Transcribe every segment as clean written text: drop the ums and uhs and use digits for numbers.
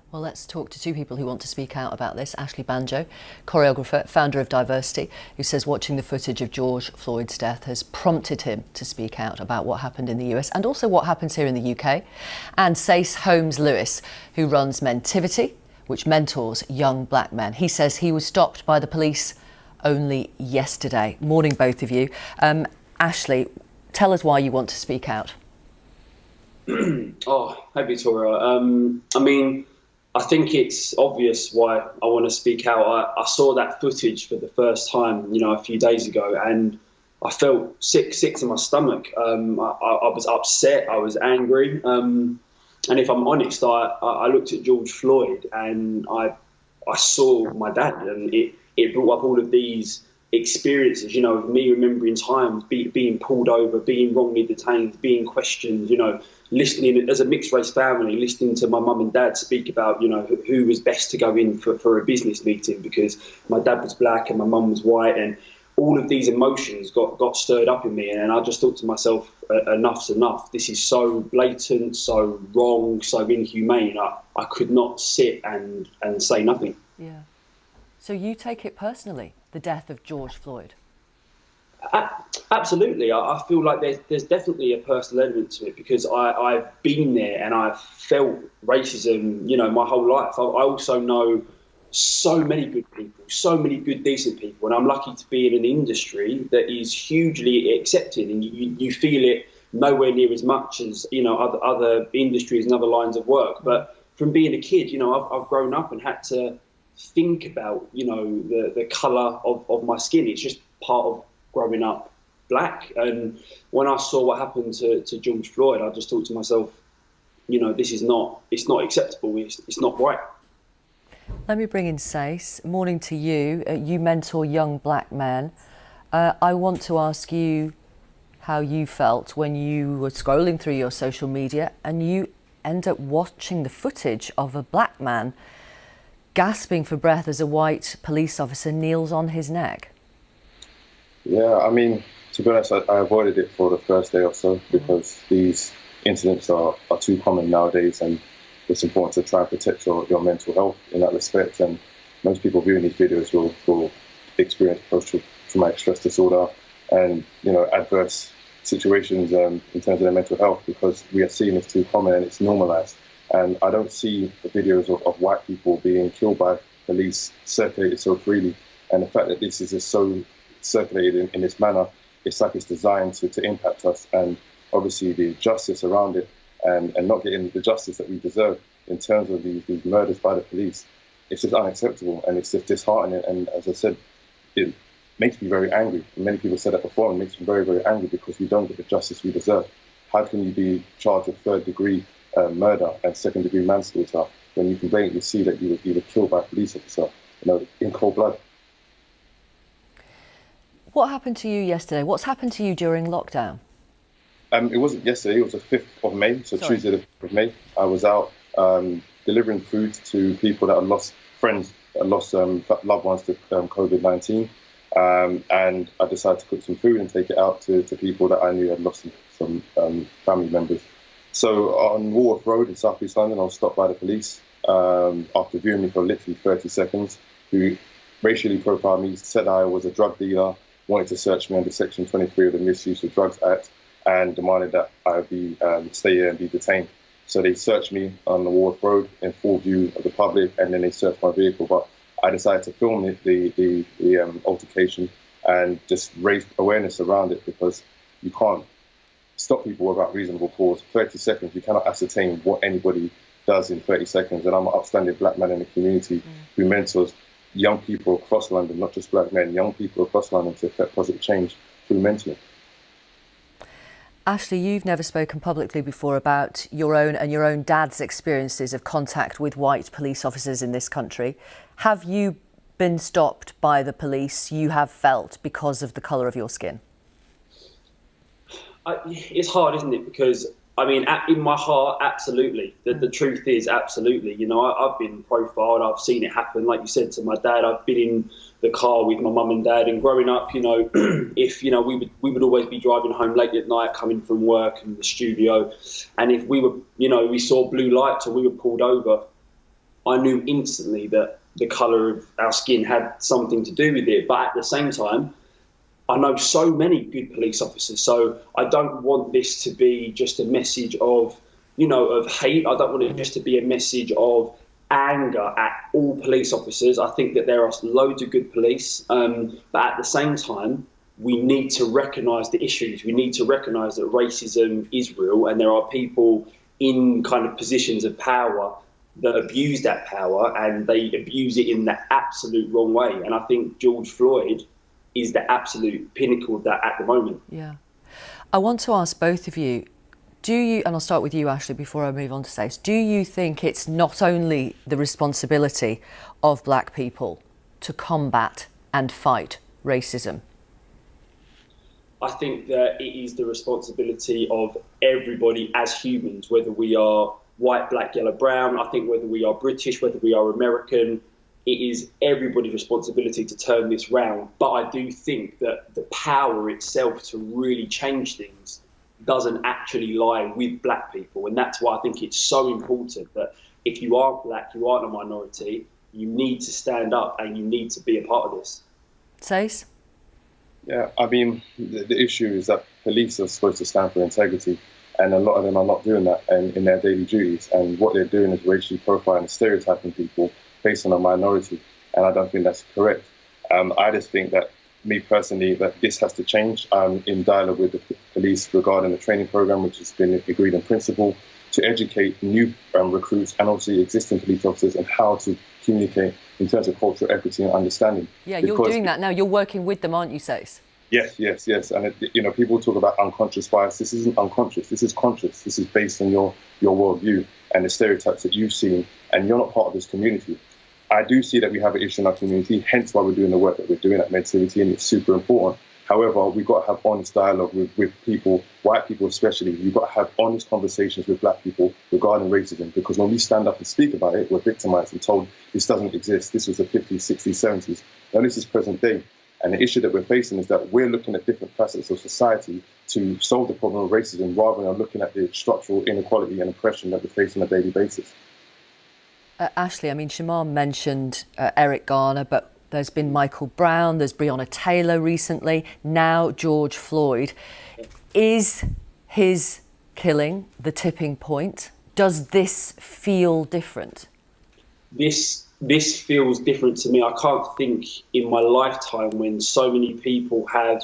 Well, let's talk to two people who want to speak out about this. Ashley Banjo, choreographer, founder of Diversity, who says watching the footage of George Floyd's death has prompted him to speak out about what happened in the US and also what happens here in the UK. And Sace Holmes-Lewis, who runs Mentivity, which mentors young black men. He says he was stopped by the police only yesterday. Morning, both of you. Ashley, tell us why you want to speak out. Hey, Victoria. I think it's obvious why I want to speak out. I saw that footage for the first time, a few days ago, and I felt sick to my stomach. I was upset. I was angry. And if I'm honest, I looked at George Floyd and I saw my dad, and it brought up all of these experiences, of me remembering times being pulled over, being wrongly detained, being questioned, listening as a mixed race family, listening to my mum and dad speak about, who was best to go in for a business meeting, because my dad was black and my mum was white, and all of these emotions got stirred up in me. And I just thought to myself, enough's enough. This is so blatant, so wrong, so inhumane. I could not sit and say nothing. Yeah. So you take it personally, the death of George Floyd? Absolutely. I feel like there's definitely a personal element to it, because I've been there and I've felt racism, my whole life. I also know so many good people, so many good, decent people, and I'm lucky to be in an industry that is hugely accepting, and you feel it nowhere near as much as, other industries and other lines of work. But from being a kid, I've grown up and had to think about, the colour of my skin. It's just part of growing up black. And when I saw what happened to George Floyd, I just thought to myself, it's not acceptable. It's not right. Let me bring in Sace. Morning to you. You mentor young black men. I want to ask you how you felt when you were scrolling through your social media and you end up watching the footage of a black man gasping for breath as a white police officer kneels on his neck. Yeah, to be honest, I avoided it for the first day or so because these incidents are too common nowadays, and it's important to try and protect your mental health in that respect. And most people viewing these videos will experience post-traumatic stress disorder and adverse situations in terms of their mental health, because we are seeing this too common and it's normalised. And I don't see the videos of white people being killed by police circulated so freely. And the fact that this is just so circulated in this manner, it's like it's designed to impact us. And obviously the justice around it and not getting the justice that we deserve in terms of these murders by the police, it's just unacceptable, and it's just disheartening. And as I said, it makes me very angry. And many people said that before, and it makes me very, very angry because we don't get the justice we deserve. How can you be charged with third-degree murder and second-degree manslaughter when you can blatantly see that you were killed by a police officer, in cold blood? What happened to you yesterday? What's happened to you during lockdown? It wasn't yesterday, it was the 5th of May, so Sorry. Tuesday the 5th of May. I was out delivering food to people that had lost friends, that had lost loved ones to COVID-19. And I decided to cook some food and take it out to people that I knew had lost some family members. So on Walworth Road in South East London, I was stopped by the police after viewing me for literally 30 seconds, who racially profiled me, said I was a drug dealer, wanted to search me under Section 23 of the Misuse of Drugs Act, and demanded that I be stay here and be detained. So they searched me on the Walworth Road in full view of the public, and then they searched my vehicle. But I decided to film the altercation and just raise awareness around it, because you can't stop people without reasonable cause. 30 seconds, you cannot ascertain what anybody does in 30 seconds. And I'm an upstanding black man in the community who mentors young people across London, not just black men, young people across London, to affect positive change through mentoring. Ashley, you've never spoken publicly before about your own dad's experiences of contact with white police officers in this country. Have you been stopped by the police you have felt because of the colour of your skin? It's hard, isn't it? Because, in my heart, absolutely. The truth is, absolutely. I've been profiled. I've seen it happen. Like you said, to my dad, I've been in the car with my mum and dad. And growing up, if, we would always be driving home late at night, coming from work and the studio. And if we were, we saw blue lights or we were pulled over, I knew instantly that the colour of our skin had something to do with it. But at the same time, I know so many good police officers, so I don't want this to be just a message of, of hate. I don't want it just to be a message of anger at all police officers. I think that there are loads of good police, but at the same time, we need to recognise the issues. We need to recognise that racism is real, and there are people in kind of positions of power that abuse that power, and they abuse it in the absolute wrong way. And I think George Floyd is the absolute pinnacle of that at the moment. Yeah. I want to ask both of you, do you, and I'll start with you, Ashley, before I move on to Sace, do you think it's not only the responsibility of black people to combat and fight racism? I think that it is the responsibility of everybody as humans, whether we are white, black, yellow, brown. I think whether we are British, whether we are American, it is everybody's responsibility to turn this round. But I do think that the power itself to really change things doesn't actually lie with black people. And that's why I think it's so important that if you aren't black, you aren't a minority, you need to stand up and you need to be a part of this. Sace? Yeah, I mean, the issue is that police are supposed to stand for integrity, and a lot of them are not doing that in their daily duties. And what they're doing is racially profiling and stereotyping people based on a minority, and I don't think that's correct. I just think that, me personally, that this has to change. I'm in dialogue with the police regarding the training program, which has been agreed in principle, to educate new recruits and also existing police officers on how to communicate in terms of cultural equity and understanding. Yeah, you're doing that now. You're working with them, aren't you, Sace? Yes. And, people talk about unconscious bias. This isn't unconscious. This is conscious. This is based on your worldview and the stereotypes that you've seen, and you're not part of this community. I do see that we have an issue in our community, hence why we're doing the work that we're doing at Medcivity, and it's super important. However, we've got to have honest dialogue with people, white people especially. We've got to have honest conversations with black people regarding racism, because when we stand up and speak about it, we're victimized and told this doesn't exist. This was the 50s, 60s, 70s. Now this is present day. And the issue that we're facing is that we're looking at different facets of society to solve the problem of racism, rather than looking at the structural inequality and oppression that we face on a daily basis. Ashley, I mean, Shamar mentioned Eric Garner, but there's been Michael Brown, there's Breonna Taylor recently, now George Floyd. Is his killing the tipping point? Does this feel different? This feels different to me. I can't think in my lifetime when so many people have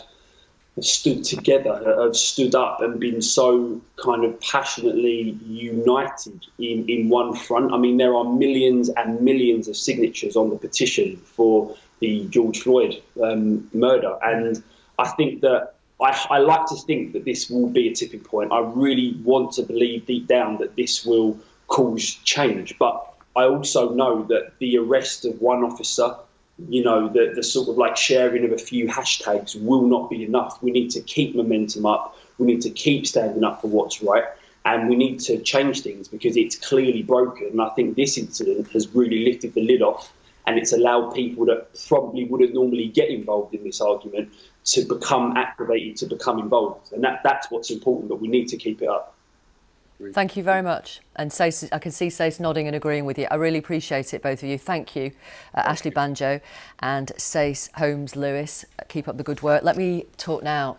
stood together, have stood up and been so kind of passionately united in one front. I mean, there are millions and millions of signatures on the petition for the George Floyd murder. And I think that I like to think that this will be a tipping point. I really want to believe deep down that this will cause change. But I also know that the arrest of one officer, the sort of like sharing of a few hashtags will not be enough. We need to keep momentum up. We need to keep standing up for what's right. And we need to change things because it's clearly broken. And I think this incident has really lifted the lid off, and it's allowed people that probably wouldn't normally get involved in this argument to become activated, to become involved. And that's what's important, but we need to keep it up. Thank you very much. And Sace, I can see Sace nodding and agreeing with you. I really appreciate it, both of you. Thank you, Ashley Banjo and Sace Holmes-Lewis. Keep up the good work. Let me talk now